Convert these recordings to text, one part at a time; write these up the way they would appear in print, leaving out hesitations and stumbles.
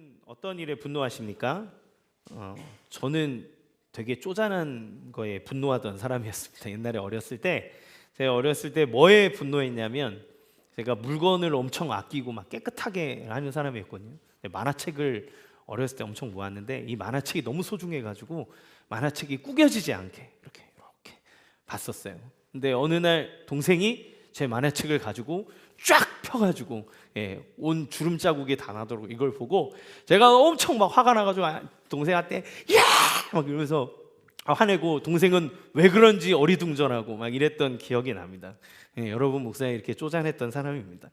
여러분은 어떤 일에 분노하십니까? 저는 되게 쪼잔한 거에 분노하던 사람이었습니다. 옛날에 제가 어렸을 때 뭐에 분노했냐면 제가 물건을 엄청 아끼고 막 깨끗하게 하는 사람이었거든요. 만화책을 어렸을 때 엄청 모았는데 이 만화책이 너무 소중해가지고 만화책이 구겨지지 않게 이렇게 봤었어요. 근데 어느 날 동생이 제 만화책을 가지고 쫙 펴가지고 온 주름 자국이 다 나도록 이걸 보고 제가 엄청 막 화가 나가지고 동생한테 야! 막 이러면서 화내고 동생은 왜 그런지 어리둥절하고 막 이랬던 기억이 납니다. 여러분 목사님 이렇게 쪼잔했던 사람입니다.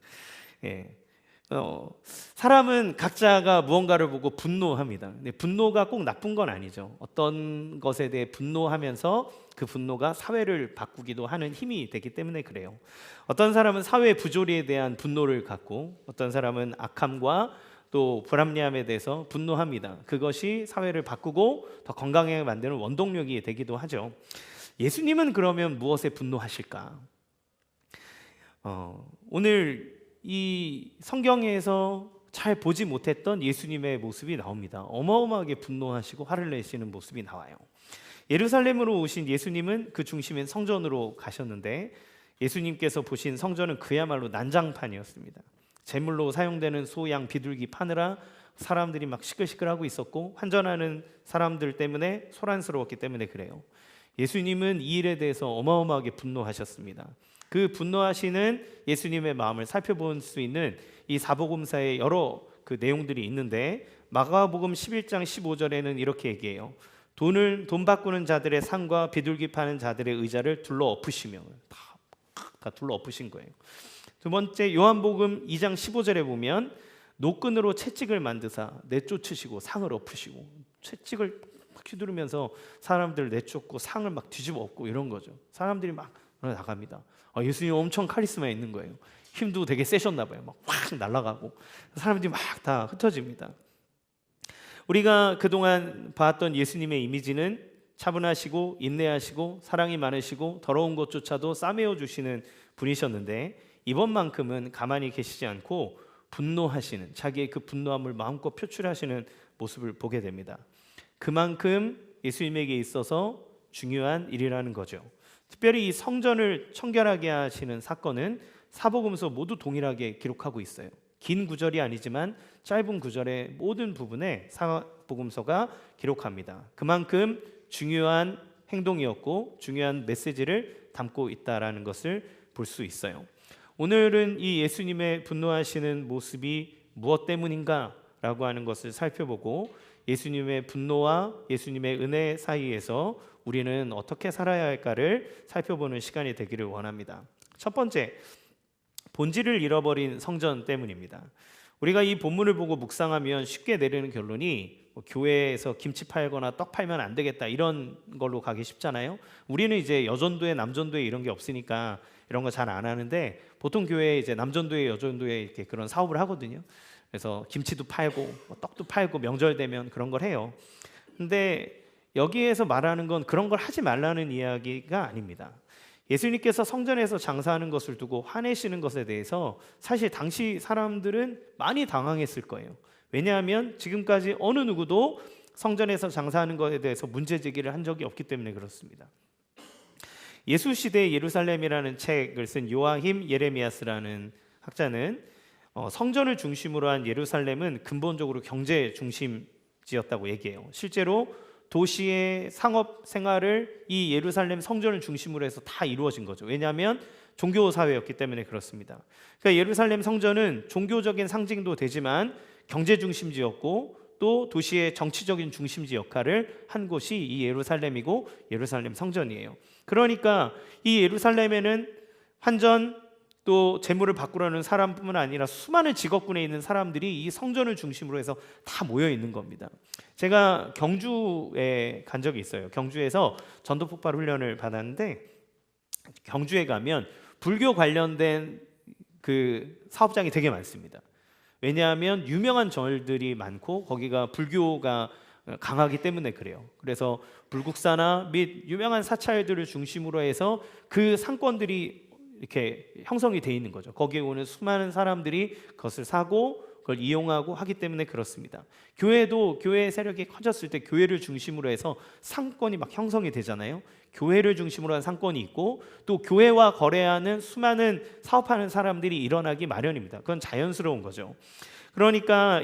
사람은 각자가 무언가를 보고 분노합니다. 근데 분노가 꼭 나쁜 건 아니죠. 어떤 것에 대해 분노하면서 그 분노가 사회를 바꾸기도 하는 힘이 되기 때문에 그래요. 어떤 사람은 사회 부조리에 대한 분노를 갖고 어떤 사람은 악함과 또 불합리함에 대해서 분노합니다. 그것이 사회를 바꾸고 더 건강하게 만드는 원동력이 되기도 하죠. 예수님은 그러면 무엇에 분노하실까? 오늘 이 성경에서 잘 보지 못했던 예수님의 모습이 나옵니다. 어마어마하게 분노하시고 화를 내시는 모습이 나와요. 예루살렘으로 오신 예수님은 그 중심인 성전으로 가셨는데 예수님께서 보신 성전은 그야말로 난장판이었습니다. 제물로 사용되는 소, 양, 비둘기 파느라 사람들이 막 시끌시끌하고 있었고 환전하는 사람들 때문에 소란스러웠기 때문에 그래요. 예수님은 이 일에 대해서 어마어마하게 분노하셨습니다. 그 분노하시는 예수님의 마음을 살펴볼 수 있는 이 사복음서의 여러 그 내용들이 있는데 마가복음 11장 15절에는 이렇게 얘기해요. 돈 바꾸는 자들의 상과 비둘기 파는 자들의 의자를 둘러 엎으시며 다 둘러 엎으신 거예요. 두 번째 요한복음 2장 15절에 보면 노끈으로 채찍을 만드사 내쫓으시고 상을 엎으시고 채찍을 막 휘두르면서 사람들을 내쫓고 상을 막 뒤집어 엎고 이런 거죠. 사람들이 막 나갑니다. 예수님 엄청 카리스마 있는 거예요. 힘도 되게 세셨나 봐요. 막 확 날아가고 사람들이 막 다 흩어집니다. 우리가 그동안 봤던 예수님의 이미지는 차분하시고 인내하시고 사랑이 많으시고 더러운 것조차도 싸매어 주시는 분이셨는데 이번만큼은 가만히 계시지 않고 분노하시는 자기의 그 분노함을 마음껏 표출하시는 모습을 보게 됩니다. 그만큼 예수님에게 있어서 중요한 일이라는 거죠. 특별히 이 성전을 청결하게 하시는 사건은 사복음서 모두 동일하게 기록하고 있어요. 긴 구절이 아니지만 짧은 구절의 모든 부분에 사복음서가 기록합니다. 그만큼 중요한 행동이었고 중요한 메시지를 담고 있다라는 것을 볼 수 있어요. 오늘은 이 예수님의 분노하시는 모습이 무엇 때문인가 라고 하는 것을 살펴보고 예수님의 분노와 예수님의 은혜 사이에서 우리는 어떻게 살아야 할까를 살펴보는 시간이 되기를 원합니다. 첫 번째, 본질을 잃어버린 성전 때문입니다. 우리가 이 본문을 보고 묵상하면 쉽게 내리는 결론이 교회에서 김치 팔거나 떡 팔면 안 되겠다 이런 걸로 가기 쉽잖아요. 우리는 이제 여전도회, 남전도회 이런 게 없으니까 이런 거 잘 안 하는데 보통 교회에 이제 남전도회, 여전도회 이렇게 그런 사업을 하거든요. 그래서 김치도 팔고 떡도 팔고 명절 되면 그런 걸 해요. 근데 여기에서 말하는 건 그런 걸 하지 말라는 이야기가 아닙니다. 예수님께서 성전에서 장사하는 것을 두고 화내시는 것에 대해서 사실 당시 사람들은 많이 당황했을 거예요. 왜냐하면 지금까지 어느 누구도 성전에서 장사하는 것에 대해서 문제 제기를 한 적이 없기 때문에 그렇습니다. 예수 시대의 예루살렘이라는 책을 쓴 요아힘 예레미야스라는 학자는 성전을 중심으로 한 예루살렘은 근본적으로 경제 중심지였다고 얘기해요. 실제로 도시의 상업 생활을 이 예루살렘 성전을 중심으로 해서 다 이루어진 거죠. 왜냐하면 종교 사회였기 때문에 그렇습니다. 그러니까 예루살렘 성전은 종교적인 상징도 되지만 경제 중심지였고 또 도시의 정치적인 중심지 역할을 한 곳이 이 예루살렘이고 예루살렘 성전이에요. 그러니까 이 예루살렘에는 환전 또 재물을 바꾸려는 사람뿐만 아니라 수많은 직업군에 있는 사람들이 이 성전을 중심으로 해서 다 모여 있는 겁니다. 제가 경주에 간 적이 있어요. 경주에서 전도폭발 훈련을 받았는데 경주에 가면 불교 관련된 그 사업장이 되게 많습니다. 왜냐하면 유명한 절들이 많고 거기가 불교가 강하기 때문에 그래요. 그래서 불국사나 및 유명한 사찰들을 중심으로 해서 그 상권들이 이렇게 형성이 돼 있는 거죠. 거기에 오는 수많은 사람들이 그것을 사고 그걸 이용하고 하기 때문에 그렇습니다. 교회도 교회 세력이 커졌을 때 교회를 중심으로 해서 상권이 막 형성이 되잖아요. 교회를 중심으로 한 상권이 있고 또 교회와 거래하는 수많은 사업하는 사람들이 일어나기 마련입니다. 그건 자연스러운 거죠. 그러니까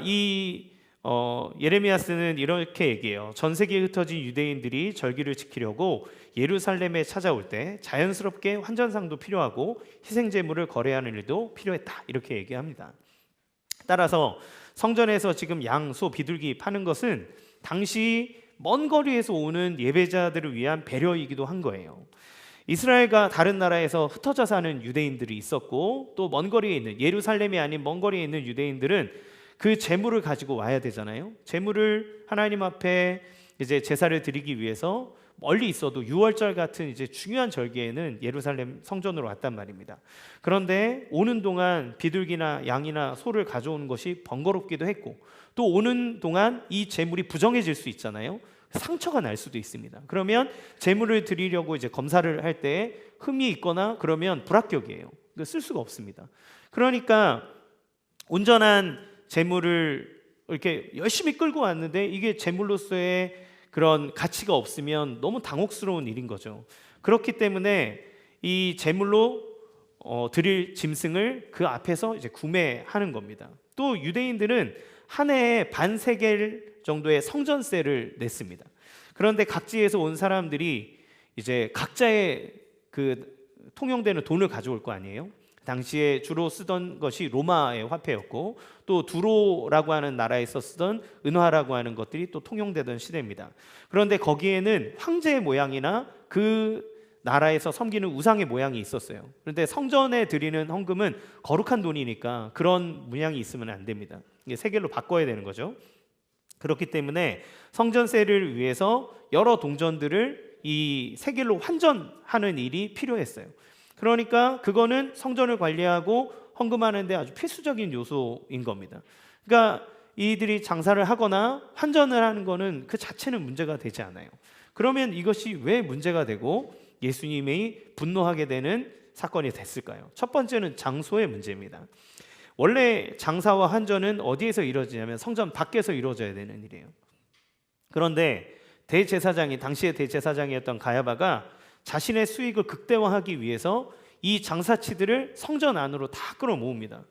예레미야스는 이렇게 얘기해요. 전 세계에 흩어진 유대인들이 절기를 지키려고 예루살렘에 찾아올 때 자연스럽게 환전상도 필요하고 희생제물을 거래하는 일도 필요했다, 이렇게 얘기합니다. 따라서 성전에서 지금 양, 소, 비둘기 파는 것은 당시 먼 거리에서 오는 예배자들을 위한 배려이기도 한 거예요. 이스라엘과 다른 나라에서 흩어져 사는 유대인들이 있었고 또 먼 거리에 있는, 예루살렘이 아닌 먼 거리에 있는 유대인들은 그 제물을 가지고 와야 되잖아요. 제물을 하나님 앞에 이제 제사를 드리기 위해서 멀리 있어도 유월절 같은 이제 중요한 절기에는 예루살렘 성전으로 왔단 말입니다. 그런데 오는 동안 비둘기나 양이나 소를 가져오는 것이 번거롭기도 했고 또 오는 동안 이 제물이 부정해질 수 있잖아요. 상처가 날 수도 있습니다. 그러면 제물을 드리려고 이제 검사를 할 때 흠이 있거나 그러면 불합격이에요. 쓸 수가 없습니다. 그러니까 온전한 제물을 이렇게 열심히 끌고 왔는데 이게 제물로서의 그런 가치가 없으면 너무 당혹스러운 일인 거죠. 그렇기 때문에 이 제물로 드릴 짐승을 그 앞에서 이제 구매하는 겁니다. 또 유대인들은 한 해에 반세겔 정도의 성전세를 냈습니다. 그런데 각지에서 온 사람들이 이제 각자의 그 통용되는 돈을 가져올 거 아니에요. 당시에 주로 쓰던 것이 로마의 화폐였고 또 두로라고 하는 나라에서 쓰던 은화라고 하는 것들이 또 통용되던 시대입니다. 그런데 거기에는 황제의 모양이나 그 나라에서 섬기는 우상의 모양이 있었어요. 그런데 성전에 드리는 헌금은 거룩한 돈이니까 그런 문양이 있으면 안 됩니다. 이게 세겔로 바꿔야 되는 거죠. 그렇기 때문에 성전세를 위해서 여러 동전들을 이 세겔로 환전하는 일이 필요했어요. 그러니까 그거는 성전을 관리하고 헌금하는 데 아주 필수적인 요소인 겁니다. 그러니까 이들이 장사를 하거나 환전을 하는 거는 그 자체는 문제가 되지 않아요. 그러면 이것이 왜 문제가 되고 예수님이 분노하게 되는 사건이 됐을까요? 첫 번째는 장소의 문제입니다. 원래 장사와 환전은 어디에서 이루어지냐면 성전 밖에서 이루어져야 되는 일이에요. 그런데 대제사장이, 당시의 대제사장이었던 가야바가 자신의 수익을 극대화하기 위해서 이 장사치들을 성전 안으로 다 끌어모읍니다.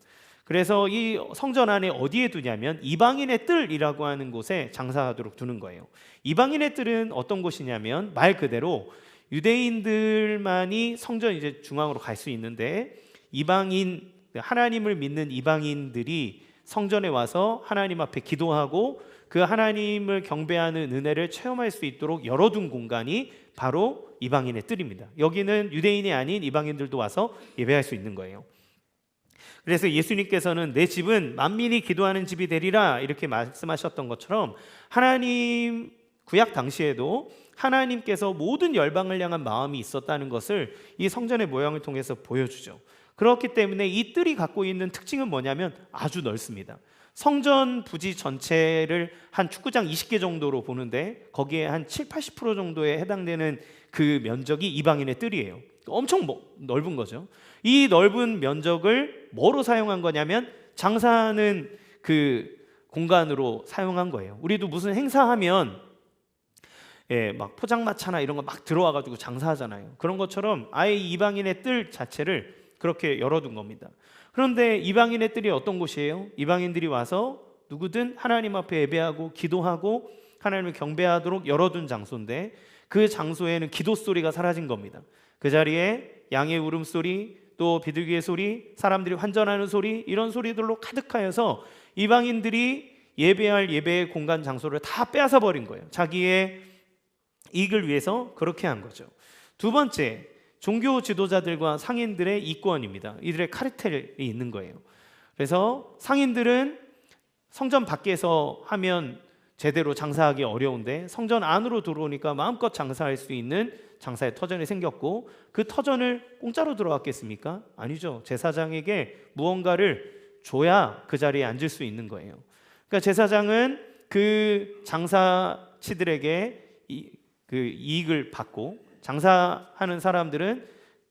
그래서 이 성전 안에 어디에 두냐면 이방인의 뜰이라고 하는 곳에 장사하도록 두는 거예요. 이방인의 뜰은 어떤 곳이냐면 말 그대로 유대인들만이 성전 이제 중앙으로 갈 수 있는데 이방인, 하나님을 믿는 이방인들이 성전에 와서 하나님 앞에 기도하고 그 하나님을 경배하는 은혜를 체험할 수 있도록 열어둔 공간이 바로 이방인의 뜰입니다. 여기는 유대인이 아닌 이방인들도 와서 예배할 수 있는 거예요. 그래서 예수님께서는 내 집은 만민이 기도하는 집이 되리라 이렇게 말씀하셨던 것처럼 하나님 구약 당시에도 하나님께서 모든 열방을 향한 마음이 있었다는 것을 이 성전의 모양을 통해서 보여주죠. 그렇기 때문에 이 뜰이 갖고 있는 특징은 뭐냐면 아주 넓습니다. 성전 부지 전체를 한 축구장 20개 정도로 보는데 거기에 한 7, 80% 정도에 해당되는 그 면적이 이방인의 뜰이에요. 엄청 넓은 거죠. 이 넓은 면적을 뭐로 사용한 거냐면 장사하는 그 공간으로 사용한 거예요. 우리도 무슨 행사하면 막 포장마차나 이런 거 막 들어와가지고 장사하잖아요. 그런 것처럼 아예 이방인의 뜰 자체를 그렇게 열어둔 겁니다. 그런데 이방인의 뜰이 어떤 곳이에요? 이방인들이 와서 누구든 하나님 앞에 예배하고 기도하고 하나님을 경배하도록 열어둔 장소인데 그 장소에는 기도 소리가 사라진 겁니다. 그 자리에 양의 울음소리, 또 비둘기의 소리, 사람들이 환전하는 소리, 이런 소리들로 가득하여서 이방인들이 예배할 예배의 공간 장소를 다 빼앗아 버린 거예요. 자기의 이익을 위해서 그렇게 한 거죠. 두 번째, 종교 지도자들과 상인들의 이권입니다. 이들의 카르텔이 있는 거예요. 그래서 상인들은 성전 밖에서 하면 제대로 장사하기 어려운데 성전 안으로 들어오니까 마음껏 장사할 수 있는 장사의 터전이 생겼고 그 터전을 공짜로 들어왔겠습니까? 아니죠. 제사장에게 무언가를 줘야 그 자리에 앉을 수 있는 거예요. 그러니까 제사장은 그 장사치들에게 그 이익을 받고 장사하는 사람들은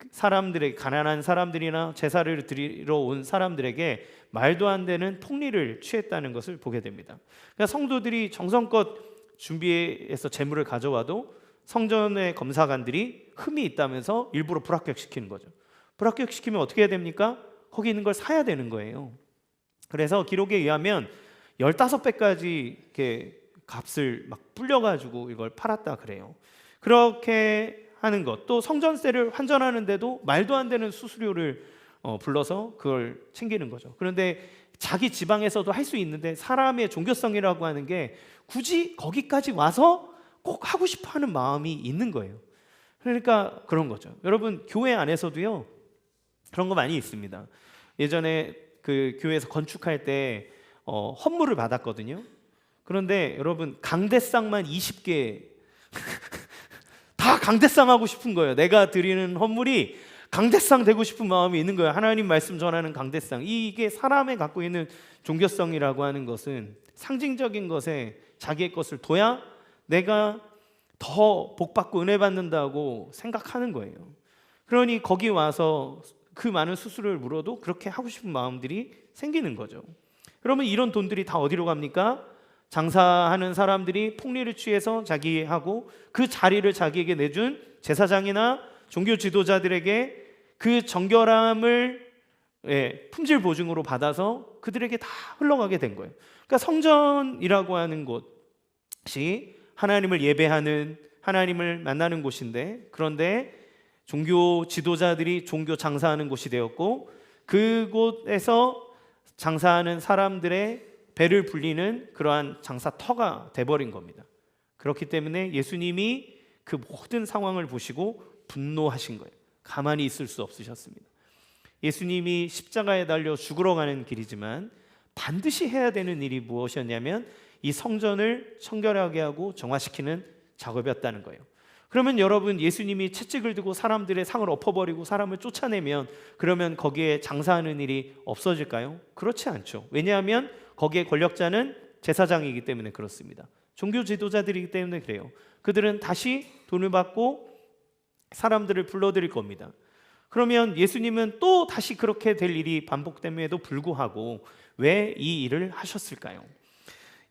사람들에게, 가난한 사람들이나 제사를 드리러 온 사람들에게 말도 안 되는 폭리를 취했다는 것을 보게 됩니다. 그러니까 성도들이 정성껏 준비해서 재물을 가져와도 성전의 검사관들이 흠이 있다면서 일부러 불합격시키는 거죠. 불합격시키면 어떻게 해야 됩니까? 거기 있는 걸 사야 되는 거예요. 그래서 기록에 의하면 15배까지 이렇게 값을 막 불려가지고 이걸 팔았다 그래요. 그렇게 하는 것, 또 성전세를 환전하는데도 말도 안 되는 수수료를 불러서 그걸 챙기는 거죠. 그런데 자기 지방에서도 할 수 있는데 사람의 종교성이라고 하는 게 굳이 거기까지 와서 꼭 하고 싶어하는 마음이 있는 거예요. 그러니까 그런 거죠. 여러분, 교회 안에서도요 그런 거 많이 있습니다. 예전에 그 교회에서 건축할 때 헌물을 받았거든요. 그런데 여러분, 강대상만 20개 다 강대상 하고 싶은 거예요. 내가 드리는 헌물이 강대상 되고 싶은 마음이 있는 거예요. 하나님 말씀 전하는 강대상. 이게 사람의 갖고 있는 종교성이라고 하는 것은 상징적인 것에 자기의 것을 둬야 내가 더 복받고 은혜 받는다고 생각하는 거예요. 그러니 거기 와서 그 많은 수수료를 물어도 그렇게 하고 싶은 마음들이 생기는 거죠. 그러면 이런 돈들이 다 어디로 갑니까? 장사하는 사람들이 폭리를 취해서 자기하고 그 자리를 자기에게 내준 제사장이나 종교 지도자들에게 그 정결함을 품질 보증으로 받아서 그들에게 다 흘러가게 된 거예요. 그러니까 성전이라고 하는 곳이 하나님을 예배하는, 하나님을 만나는 곳인데, 그런데 종교 지도자들이 종교 장사하는 곳이 되었고, 그곳에서 장사하는 사람들의 배를 불리는 그러한 장사터가 돼버린 겁니다. 그렇기 때문에 예수님이 그 모든 상황을 보시고 분노하신 거예요. 가만히 있을 수 없으셨습니다. 예수님이 십자가에 달려 죽으러 가는 길이지만 반드시 해야 되는 일이 무엇이었냐면 이 성전을 청결하게 하고 정화시키는 작업이었다는 거예요. 그러면 여러분, 예수님이 채찍을 들고 사람들의 상을 엎어버리고 사람을 쫓아내면 그러면 거기에 장사하는 일이 없어질까요? 그렇지 않죠. 왜냐하면 거기에 권력자는 제사장이기 때문에 그렇습니다. 종교 지도자들이기 때문에 그래요. 그들은 다시 돈을 받고 사람들을 불러들일 겁니다. 그러면 예수님은 또 다시 그렇게 될 일이 반복됨에도 불구하고 왜 이 일을 하셨을까요?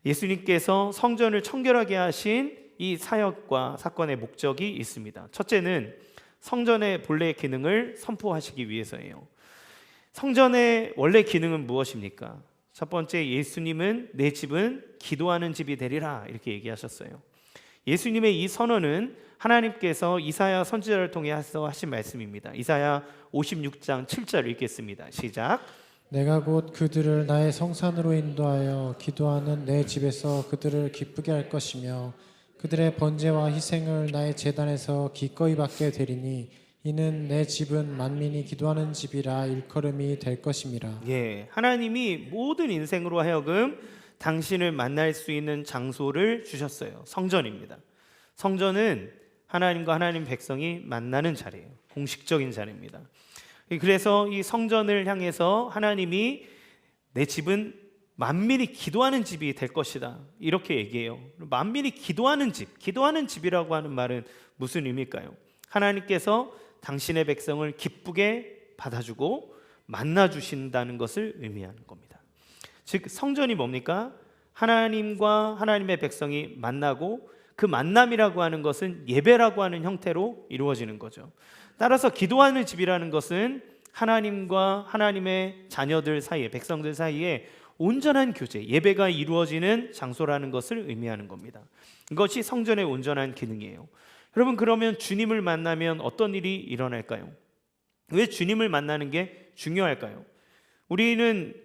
예수님께서 성전을 청결하게 하신 이 사역과 사건의 목적이 있습니다. 첫째는 성전의 본래의 기능을 선포하시기 위해서예요. 성전의 원래 기능은 무엇입니까? 첫 번째, 예수님은 내 집은 기도하는 집이 되리라 이렇게 얘기하셨어요. 예수님의 이 선언은 하나님께서 이사야 선지자를 통해 하신 말씀입니다. 이사야 56장 7절 읽겠습니다. 시작. 내가 곧 그들을 나의 성산으로 인도하여 기도하는 내 집에서 그들을 기쁘게 할 것이며 그들의 번제와 희생을 나의 제단에서 기꺼이 받게 되리니 이는 내 집은 만민이 기도하는 집이라 일컬음이 될 것임이라. 하나님이 모든 인생으로 하여금 당신을 만날 수 있는 장소를 주셨어요. 성전입니다. 성전은 하나님과 하나님 백성이 만나는 자리예요. 공식적인 자리입니다. 그래서 이 성전을 향해서 하나님이 내 집은 만민이 기도하는 집이 될 것이다 이렇게 얘기해요. 만민이 기도하는 집, 기도하는 집이라고 하는 말은 무슨 의미일까요? 하나님께서 당신의 백성을 기쁘게 받아주고 만나주신다는 것을 의미하는 겁니다. 즉 성전이 뭡니까? 하나님과 하나님의 백성이 만나고 그 만남이라고 하는 것은 예배라고 하는 형태로 이루어지는 거죠. 따라서 기도하는 집이라는 것은 하나님과 하나님의 자녀들 사이에, 백성들 사이에 온전한 교제, 예배가 이루어지는 장소라는 것을 의미하는 겁니다. 이것이 성전의 온전한 기능이에요. 여러분, 그러면 주님을 만나면 어떤 일이 일어날까요? 왜 주님을 만나는 게 중요할까요? 우리는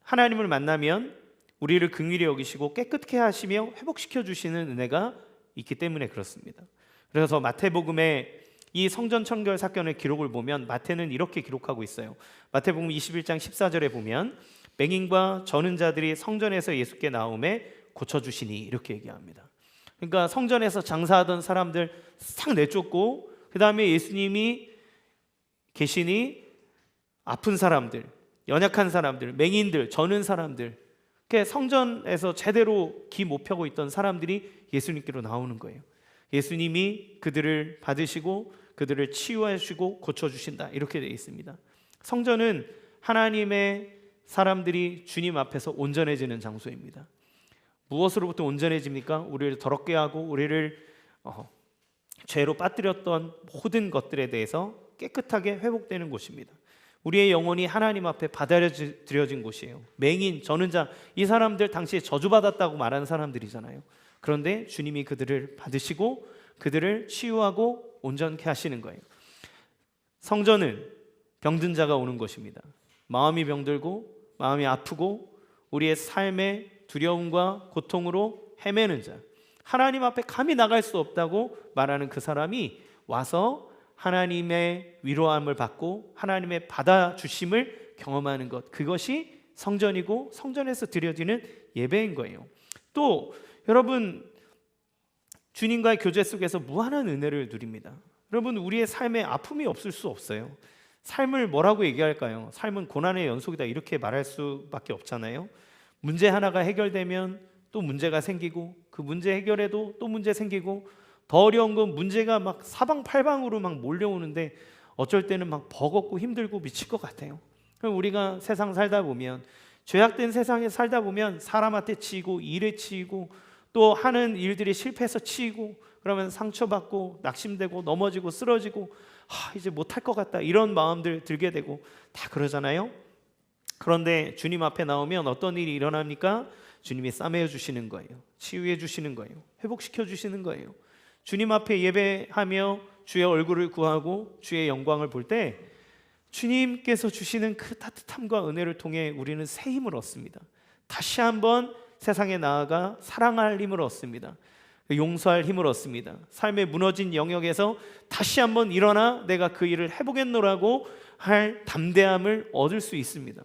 하나님을 만나면 우리를 긍휼히 여기시고 깨끗게 하시며 회복시켜 주시는 은혜가 있기 때문에 그렇습니다. 그래서 마태복음에 이 성전 청결 사건의 기록을 보면 마태는 이렇게 기록하고 있어요. 마태복음 21장 14절에 보면 맹인과 저는 자들이 성전에서 예수께 나오매 고쳐주시니 이렇게 얘기합니다. 그러니까 성전에서 장사하던 사람들 싹 내쫓고 그 다음에 예수님이 계시니 아픈 사람들, 연약한 사람들, 맹인들, 저는 사람들, 성전에서 제대로 기 못 펴고 있던 사람들이 예수님께로 나오는 거예요. 예수님이 그들을 받으시고 그들을 치유하시고 고쳐주신다 이렇게 되어 있습니다. 성전은 하나님의 사람들이 주님 앞에서 온전해지는 장소입니다. 무엇으로부터 온전해집니까? 우리를 더럽게 하고 우리를 죄로 빠뜨렸던 모든 것들에 대해서 깨끗하게 회복되는 곳입니다. 우리의 영혼이 하나님 앞에 받아들여진 곳이에요. 맹인, 전은자, 이 사람들 당시에 저주받았다고 말하는 사람들이잖아요. 그런데 주님이 그들을 받으시고 그들을 치유하고 온전케 하시는 거예요. 성전은 병든 자가 오는 곳입니다. 마음이 병들고 마음이 아프고 우리의 삶의 두려움과 고통으로 헤매는 자, 하나님 앞에 감히 나갈 수 없다고 말하는 그 사람이 와서 하나님의 위로함을 받고 하나님의 받아주심을 경험하는 것, 그것이 성전이고 성전에서 드려지는 예배인 거예요. 또 여러분, 주님과의 교제 속에서 무한한 은혜를 누립니다. 여러분, 우리의 삶에 아픔이 없을 수 없어요. 삶을 뭐라고 얘기할까요? 삶은 고난의 연속이다, 이렇게 말할 수밖에 없잖아요. 문제 하나가 해결되면 또 문제가 생기고, 그 문제 해결해도 또 문제 생기고, 더 어려운 건 문제가 막 사방팔방으로 막 몰려오는데 어쩔 때는 막 버겁고 힘들고 미칠 것 같아요. 그럼 우리가 세상 살다 보면, 죄악된 세상에 살다 보면 사람한테 치이고 일에 치이고 또 하는 일들이 실패해서 치이고, 그러면 상처받고 낙심되고 넘어지고 쓰러지고 이제 못할 것 같다, 이런 마음들 들게 되고 다 그러잖아요. 그런데 주님 앞에 나오면 어떤 일이 일어납니까? 주님이 싸매어 주시는 거예요. 치유해 주시는 거예요. 회복시켜 주시는 거예요. 주님 앞에 예배하며 주의 얼굴을 구하고 주의 영광을 볼 때 주님께서 주시는 그 따뜻함과 은혜를 통해 우리는 새 힘을 얻습니다. 다시 한번 세상에 나아가 사랑할 힘을 얻습니다. 용서할 힘을 얻습니다. 삶의 무너진 영역에서 다시 한번 일어나 내가 그 일을 해보겠노라고 할 담대함을 얻을 수 있습니다.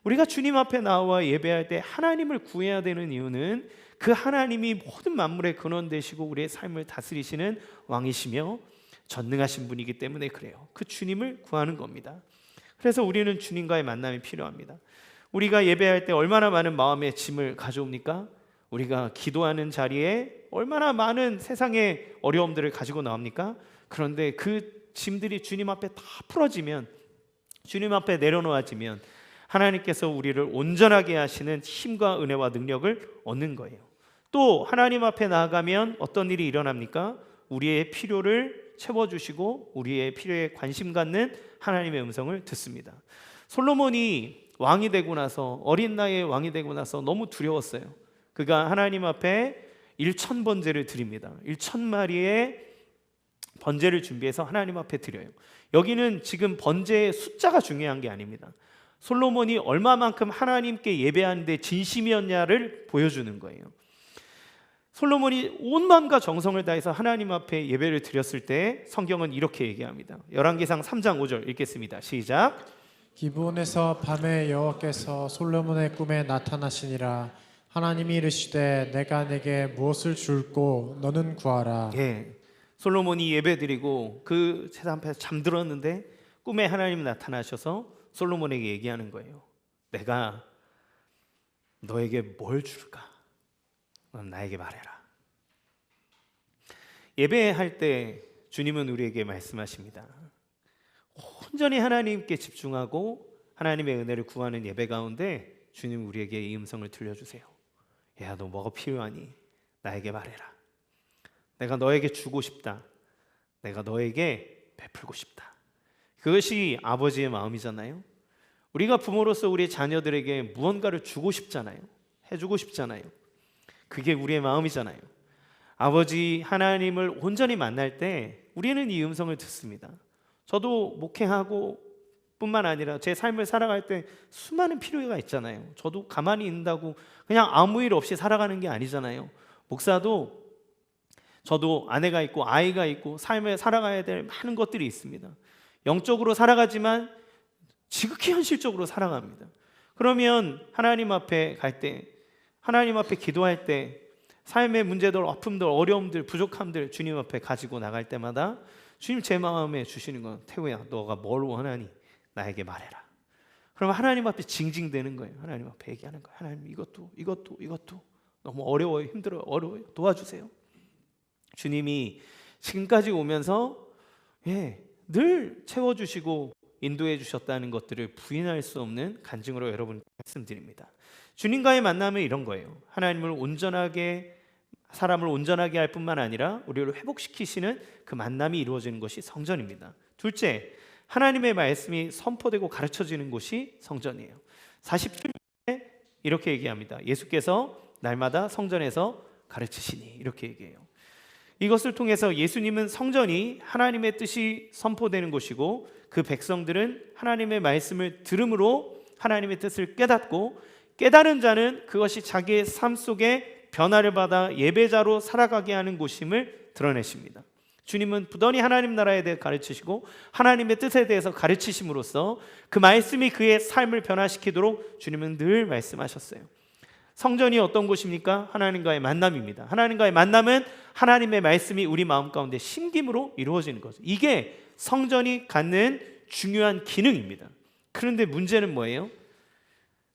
우리가 주님 앞에 나와 예배할 때 하나님을 구해야 되는 이유는 그 하나님이 모든 만물의 근원 되시고 우리의 삶을 다스리시는 왕이시며 전능하신 분이기 때문에 그래요. 그 주님을 구하는 겁니다. 그래서 우리는 주님과의 만남이 필요합니다. 우리가 예배할 때 얼마나 많은 마음의 짐을 가져옵니까? 우리가 기도하는 자리에 얼마나 많은 세상의 어려움들을 가지고 나옵니까? 그런데 그 짐들이 주님 앞에 다 풀어지면, 주님 앞에 내려놓아지면 하나님께서 우리를 온전하게 하시는 힘과 은혜와 능력을 얻는 거예요. 또 하나님 앞에 나아가면 어떤 일이 일어납니까? 우리의 필요를 채워주시고 우리의 필요에 관심 갖는 하나님의 음성을 듣습니다. 솔로몬이 왕이 되고 나서, 어린 나이에 왕이 되고 나서 너무 두려웠어요. 그가 하나님 앞에 1,000번제를 드립니다. 1,000마리의 번제를 준비해서 하나님 앞에 드려요. 여기는 지금 번제의 숫자가 중요한 게 아닙니다. 솔로몬이 얼마만큼 하나님께 예배하는데 진심이었냐를 보여주는 거예요. 솔로몬이 온 마음과 정성을 다해서 하나님 앞에 예배를 드렸을 때 성경은 이렇게 얘기합니다. 열왕기상 3장 5절 읽겠습니다. 시작. 기브온에서 밤에 여호와께서 솔로몬의 꿈에 나타나시니라. 하나님이 이르시되 내가 내게 무엇을 줄고 너는 구하라. 솔로몬이 예배드리고 그 제단 앞에서 잠들었는데 꿈에 하나님이 나타나셔서 솔로몬에게 얘기하는 거예요. 내가 너에게 뭘 줄까? 넌 나에게 말해라. 예배할 때 주님은 우리에게 말씀하십니다. 온전히 하나님께 집중하고 하나님의 은혜를 구하는 예배 가운데 주님 우리에게 이 음성을 들려주세요. 야, 너 뭐가 필요하니? 나에게 말해라. 내가 너에게 주고 싶다. 내가 너에게 베풀고 싶다. 그것이 아버지의 마음이잖아요. 우리가 부모로서 우리 자녀들에게 무언가를 주고 싶잖아요. 해주고 싶잖아요. 그게 우리의 마음이잖아요. 아버지 하나님을 온전히 만날 때 우리는 이 음성을 듣습니다. 저도 목회하고 뿐만 아니라 제 삶을 살아갈 때 수많은 필요가 있잖아요. 저도 가만히 있는다고 그냥 아무 일 없이 살아가는 게 아니잖아요. 목사도 저도 아내가 있고 아이가 있고 삶을 살아가야 될 많은 것들이 있습니다. 영적으로 살아가지만 지극히 현실적으로 살아갑니다. 그러면 하나님 앞에 갈 때, 하나님 앞에 기도할 때 삶의 문제들, 아픔들, 어려움들, 부족함들 주님 앞에 가지고 나갈 때마다 주님 제 마음에 주시는 건, 태우야 너가 뭘 원하니 나에게 말해라. 그러면 하나님 앞에 징징대는 거예요. 하나님 앞에 얘기하는 거예요. 하나님 이것도 너무 어려워요. 힘들어요. 어려워요. 도와주세요. 주님이 지금까지 오면서 늘 채워주시고 인도해 주셨다는 것들을 부인할 수 없는 간증으로 여러분께 말씀드립니다. 주님과의 만남은 이런 거예요. 사람을 온전하게 할 뿐만 아니라 우리를 회복시키시는 그 만남이 이루어지는 것이 성전입니다. 둘째, 하나님의 말씀이 선포되고 가르쳐지는 곳이 성전이에요. 47절에 이렇게 얘기합니다. 예수께서 날마다 성전에서 가르치시니, 이렇게 얘기해요. 이것을 통해서 예수님은 성전이 하나님의 뜻이 선포되는 곳이고, 그 백성들은 하나님의 말씀을 들음으로 하나님의 뜻을 깨닫고, 깨달은 자는 그것이 자기의 삶 속에 변화를 받아 예배자로 살아가게 하는 곳임을 드러내십니다. 주님은 부단히 하나님 나라에 대해 가르치시고 하나님의 뜻에 대해서 가르치심으로써 그 말씀이 그의 삶을 변화시키도록 주님은 늘 말씀하셨어요. 성전이 어떤 곳입니까? 하나님과의 만남입니다. 하나님과의 만남은 하나님의 말씀이 우리 마음 가운데 심김으로 이루어지는 거죠. 이게 성전이 갖는 중요한 기능입니다. 그런데 문제는 뭐예요?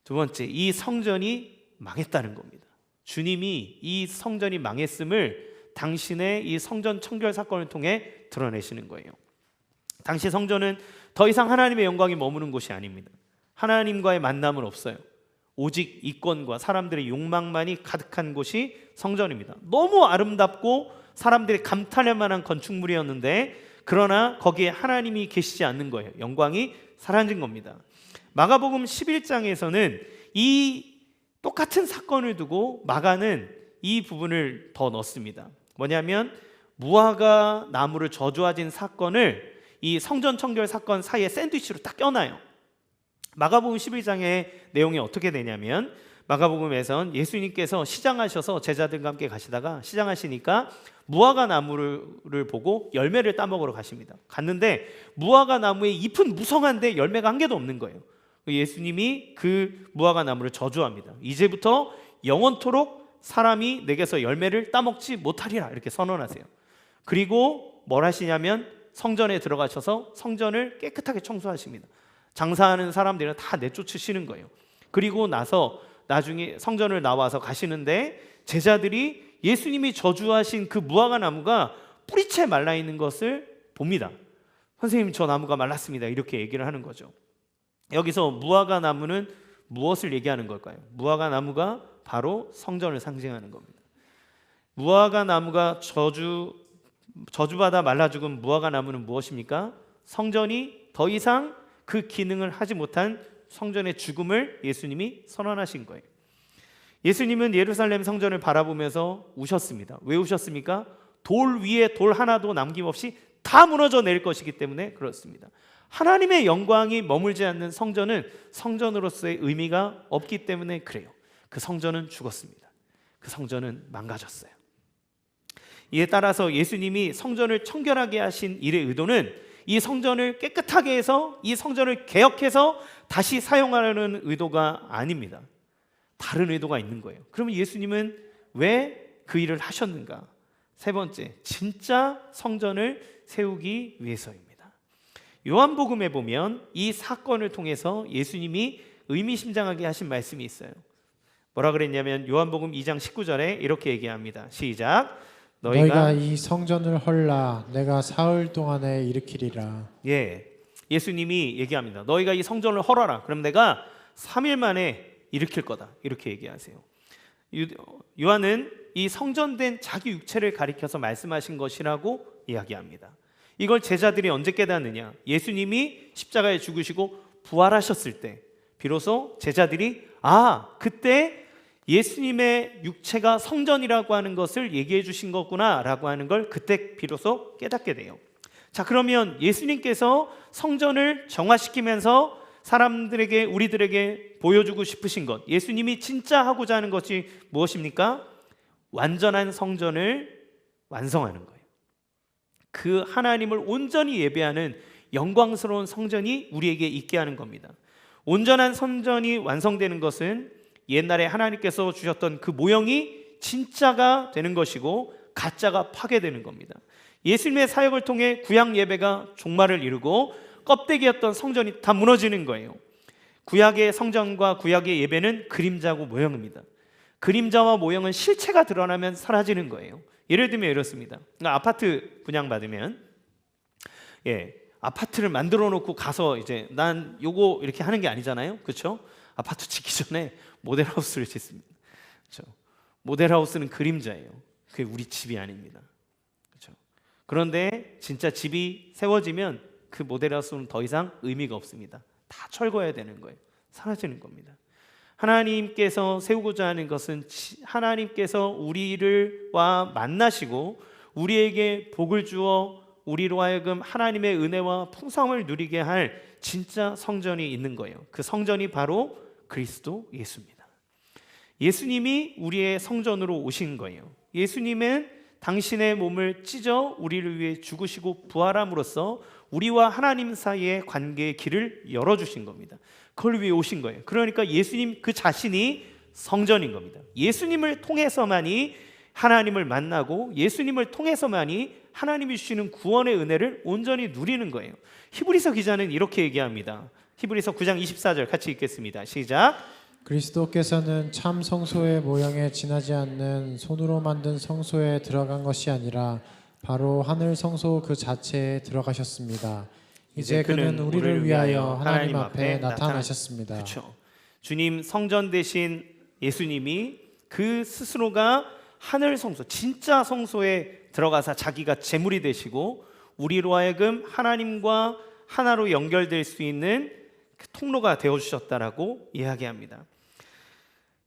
두 번째, 이 성전이 망했다는 겁니다. 주님이 이 성전이 망했음을 당신의 이 성전 청결 사건을 통해 드러내시는 거예요. 당시 성전은 더 이상 하나님의 영광이 머무는 곳이 아닙니다. 하나님과의 만남은 없어요. 오직 이권과 사람들의 욕망만이 가득한 곳이 성전입니다. 너무 아름답고 사람들이 감탄할 만한 건축물이었는데, 그러나 거기에 하나님이 계시지 않는 거예요. 영광이 사라진 겁니다. 마가복음 11장에서는 이 똑같은 사건을 두고 마가는 이 부분을 더 넣습니다. 뭐냐면 무화과 나무를 저주하진 사건을 이 성전 청결 사건 사이에 샌드위치로 딱 껴놔요. 마가복음 11장의 내용이 어떻게 되냐면, 마가복음에선 예수님께서 시장하셔서 제자들과 함께 가시다가 시장하시니까 무화과 나무를 보고 열매를 따먹으러 가십니다. 갔는데 무화과 나무의 잎은 무성한데 열매가 한 개도 없는 거예요. 예수님이 그 무화과 나무를 저주합니다. 이제부터 영원토록 사람이 내게서 열매를 따먹지 못하리라, 이렇게 선언하세요. 그리고 뭘 하시냐면 성전에 들어가셔서 성전을 깨끗하게 청소하십니다. 장사하는 사람들은 다 내쫓으시는 거예요. 그리고 나서 나중에 성전을 나와서 가시는데 제자들이 예수님이 저주하신 그 무화과 나무가 뿌리채 말라 있는 것을 봅니다. 선생님, 저 나무가 말랐습니다, 이렇게 얘기를 하는 거죠. 여기서 무화과 나무는 무엇을 얘기하는 걸까요? 무화과 나무가 바로 성전을 상징하는 겁니다. 무화과 나무가 저주받아 말라 죽은 무화과 나무는 무엇입니까? 성전이 더 이상 그 기능을 하지 못한 성전의 죽음을 예수님이 선언하신 거예요. 예수님은 예루살렘 성전을 바라보면서 우셨습니다. 왜 우셨습니까? 돌 위에 돌 하나도 남김없이 다 무너져 내릴 것이기 때문에 그렇습니다. 하나님의 영광이 머물지 않는 성전은 성전으로서의 의미가 없기 때문에 그래요. 그 성전은 죽었습니다. 그 성전은 망가졌어요. 이에 따라서 예수님이 성전을 청결하게 하신 일의 의도는 이 성전을 깨끗하게 해서 이 성전을 개혁해서 다시 사용하려는 의도가 아닙니다. 다른 의도가 있는 거예요. 그러면 예수님은 왜 그 일을 하셨는가? 세 번째, 진짜 성전을 세우기 위해서입니다. 요한복음에 보면 이 사건을 통해서 예수님이 의미심장하게 하신 말씀이 있어요. 뭐라 그랬냐면 요한복음 2장 19절에 이렇게 얘기합니다. 시작. 너희가 이 성전을 헐라 내가 사흘 동안에 일으키리라. 예수님이 얘기합니다. 너희가 이 성전을 헐어라. 그럼 내가 3일 만에 일으킬 거다. 이렇게 얘기하세요. 요한은 이 성전된 자기 육체를 가리켜서 말씀하신 것이라고 이야기합니다. 이걸 제자들이 언제 깨닫느냐? 예수님이 십자가에 죽으시고 부활하셨을 때 비로소 제자들이 그때 예수님의 육체가 성전이라고 하는 것을 얘기해 주신 거구나 라고 하는 걸 그때 비로소 깨닫게 돼요. 자, 그러면 예수님께서 성전을 정화시키면서 사람들에게, 우리들에게 보여주고 싶으신 것, 예수님이 진짜 하고자 하는 것이 무엇입니까? 완전한 성전을 완성하는 거예요. 그 하나님을 온전히 예배하는 영광스러운 성전이 우리에게 있게 하는 겁니다. 온전한 성전이 완성되는 것은 옛날에 하나님께서 주셨던 그 모형이 진짜가 되는 것이고 가짜가 파괴되는 겁니다. 예수님의 사역을 통해 구약 예배가 종말을 이루고 껍데기였던 성전이 다 무너지는 거예요. 구약의 성전과 구약의 예배는 그림자고 모형입니다. 그림자와 모형은 실체가 드러나면 사라지는 거예요. 예를 들면 이렇습니다. 아파트 분양받으면 아파트를 만들어 놓고 가서 이제 난 요거 이렇게 하는 게 아니잖아요. 그렇죠? 아파트 짓기 전에 모델하우스를 짓습니다. 그렇죠? 모델하우스는 그림자예요. 그게 우리 집이 아닙니다. 그렇죠? 그런데 진짜 집이 세워지면 그 모델하우스는 더 이상 의미가 없습니다. 다 철거해야 되는 거예요. 사라지는 겁니다. 하나님께서 세우고자 하는 것은 하나님께서 우리를와 만나시고 우리에게 복을 주어 우리로 하여금 하나님의 은혜와 풍성을 누리게 할 진짜 성전이 있는 거예요. 그 성전이 바로 그리스도 예수입니다. 예수님이 우리의 성전으로 오신 거예요. 예수님은 당신의 몸을 찢어 우리를 위해 죽으시고 부활함으로써 우리와 하나님 사이의 관계의 길을 열어주신 겁니다. 그걸 위해 오신 거예요. 그러니까 예수님 그 자신이 성전인 겁니다. 예수님을 통해서만이 하나님을 만나고 예수님을 통해서만이 하나님이 주시는 구원의 은혜를 온전히 누리는 거예요. 히브리서 기자는 이렇게 얘기합니다. 히브리서 9장 24절 같이 읽겠습니다. 시작. 그리스도께서는 참 성소의 모형에 지나지 않는 손으로 만든 성소에 들어간 것이 아니라 바로 하늘 성소 그 자체에 들어가셨습니다. 이제 그는 우리를 위하여 하나님 앞에 나타나셨습니다. 그렇죠. 주님 성전 되신 예수님이 그 스스로가 하늘 성소, 진짜 성소에 들어가서 자기가 제물이 되시고 우리로 하여금 하나님과 하나로 연결될 수 있는 그 통로가 되어주셨다라고 이야기합니다.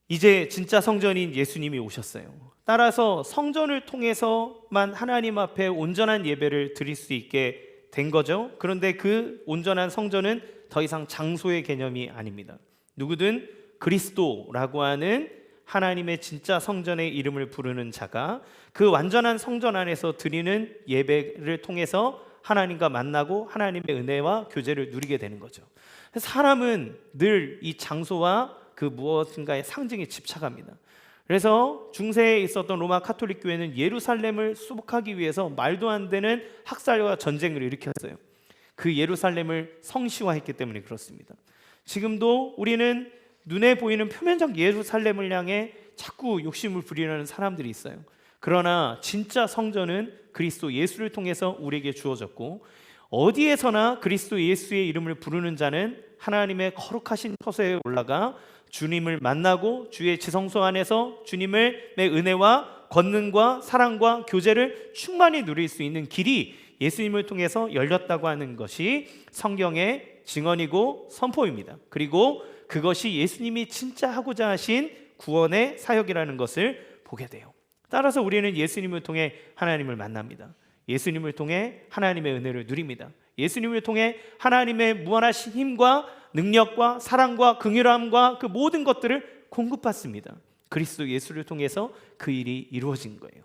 이제 진짜 성전인 예수님이 오셨어요. 따라서 성전을 통해서만 하나님 앞에 온전한 예배를 드릴 수 있게 된 거죠. 그런데 그 온전한 성전은 더 이상 장소의 개념이 아닙니다. 누구든 그리스도라고 하는 하나님의 진짜 성전의 이름을 부르는 자가 그 완전한 성전 안에서 드리는 예배를 통해서 하나님과 만나고 하나님의 은혜와 교제를 누리게 되는 거죠. 사람은 늘 이 장소와 그 무엇인가의 상징에 집착합니다. 그래서 중세에 있었던 로마 카톨릭 교회는 예루살렘을 수복하기 위해서 말도 안 되는 학살과 전쟁을 일으켰어요. 그 예루살렘을 성시화했기 때문에 그렇습니다. 지금도 우리는 눈에 보이는 표면적 예루살렘을 향해 자꾸 욕심을 부리려는 사람들이 있어요. 그러나 진짜 성전은 그리스도 예수를 통해서 우리에게 주어졌고 어디에서나 그리스도 예수의 이름을 부르는 자는 하나님의 거룩하신 처소에 올라가 주님을 만나고 주의 지성소 안에서 주님의 은혜와 권능과 사랑과 교제를 충만히 누릴 수 있는 길이 예수님을 통해서 열렸다고 하는 것이 성경의 증언이고 선포입니다. 그리고 그것이 예수님이 진짜 하고자 하신 구원의 사역이라는 것을 보게 돼요. 따라서 우리는 예수님을 통해 하나님을 만납니다. 예수님을 통해 하나님의 은혜를 누립니다. 예수님을 통해 하나님의 무한하신 힘과 능력과 사랑과 긍휼함과 그 모든 것들을 공급받습니다. 그리스도 예수를 통해서 그 일이 이루어진 거예요.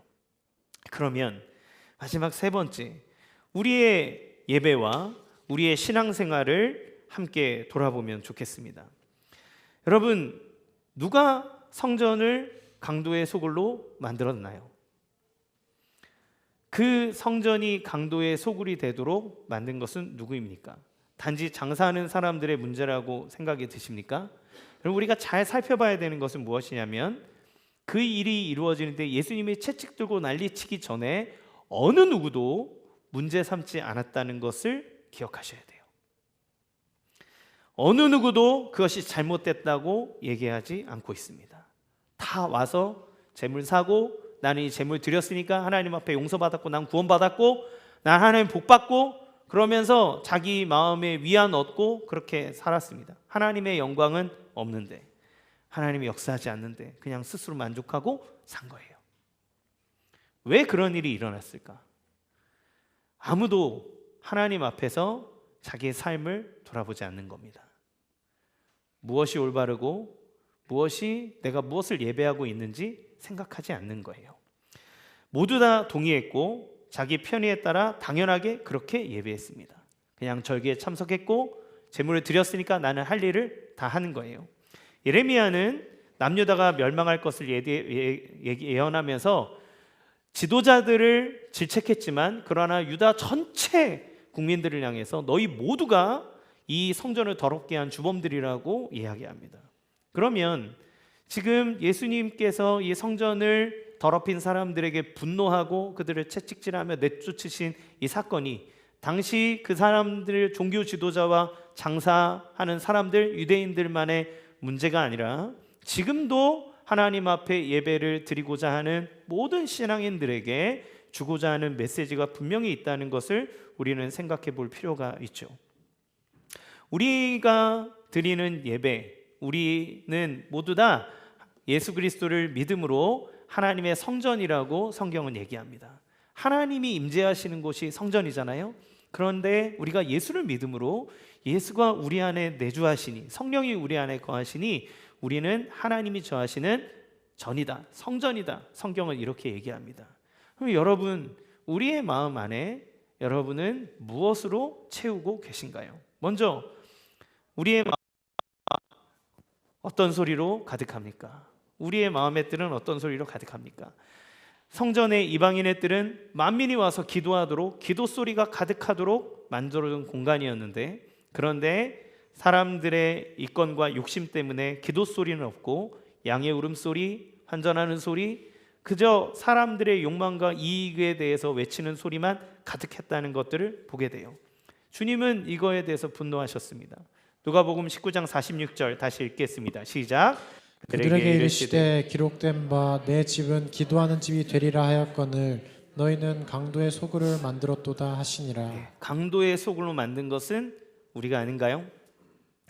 그러면 마지막 세 번째, 우리의 예배와 우리의 신앙생활을 함께 돌아보면 좋겠습니다. 여러분, 누가 성전을 강도의 소굴로 만들었나요? 그 성전이 강도의 소굴이 되도록 만든 것은 누구입니까? 단지 장사하는 사람들의 문제라고 생각이 드십니까? 그럼 우리가 잘 살펴봐야 되는 것은 무엇이냐면 그 일이 이루어지는데 예수님이 채찍 들고 난리치기 전에 어느 누구도 문제 삼지 않았다는 것을 기억하셔야 돼요. 어느 누구도 그것이 잘못됐다고 얘기하지 않고 있습니다. 다 와서 재물 사고 나는 이 재물 드렸으니까 하나님 앞에 용서받았고 난 구원받았고 난 하나님 복받고 그러면서 자기 마음에 위안 얻고 그렇게 살았습니다. 하나님의 영광은 없는데 하나님이 역사하지 않는데 그냥 스스로 만족하고 산 거예요. 왜 그런 일이 일어났을까? 아무도 하나님 앞에서 자기의 삶을 돌아보지 않는 겁니다. 무엇이 올바르고 무엇이 내가 무엇을 예배하고 있는지 생각하지 않는 거예요. 모두 다 동의했고 자기 편의에 따라 당연하게 그렇게 예배했습니다. 그냥 절기에 참석했고 제물을 드렸으니까 나는 할 일을 다 하는 거예요. 예레미야는 남유다가 멸망할 것을 예언하면서 지도자들을 질책했지만 그러나 유다 전체 국민들을 향해서 너희 모두가 이 성전을 더럽게 한 주범들이라고 이야기합니다. 그러면 지금 예수님께서 이 성전을 더럽힌 사람들에게 분노하고 그들을 채찍질하며 내쫓으신 이 사건이 당시 그 사람들 종교 지도자와 장사하는 사람들 유대인들만의 문제가 아니라 지금도 하나님 앞에 예배를 드리고자 하는 모든 신앙인들에게 주고자 하는 메시지가 분명히 있다는 것을 우리는 생각해 볼 필요가 있죠. 우리가 드리는 예배, 우리는 모두 다 예수 그리스도를 믿음으로 하나님의 성전이라고 성경은 얘기합니다. 하나님이 임재하시는 곳이 성전이잖아요. 그런데 우리가 예수를 믿음으로 예수가 우리 안에 내주하시니, 성령이 우리 안에 거하시니 우리는 하나님이 거하시는 전이다, 성전이다. 성경은 이렇게 얘기합니다. 그럼 여러분, 우리의 마음 안에 여러분은 무엇으로 채우고 계신가요? 먼저 우리의 마음 어떤 소리로 가득합니까? 우리의 마음의 뜰은 어떤 소리로 가득합니까? 성전의 이방인의 뜰은 만민이 와서 기도하도록, 기도 소리가 가득하도록 만들어둔 공간이었는데, 그런데 사람들의 이권과 욕심 때문에 기도 소리는 없고 양의 울음소리, 환전하는 소리, 그저 사람들의 욕망과 이익에 대해서 외치는 소리만 가득했다는 것들을 보게 돼요. 주님은 이거에 대해서 분노하셨습니다. 누가복음 19장 46절 다시 읽겠습니다. 시작. 그들에게 이르시되 기록된 바 내 집은 기도하는 집이 되리라 하였거늘 너희는 강도의 소굴을 만들었도다 하시니라. 강도의 소굴로 만든 것은 우리가 아닌가요?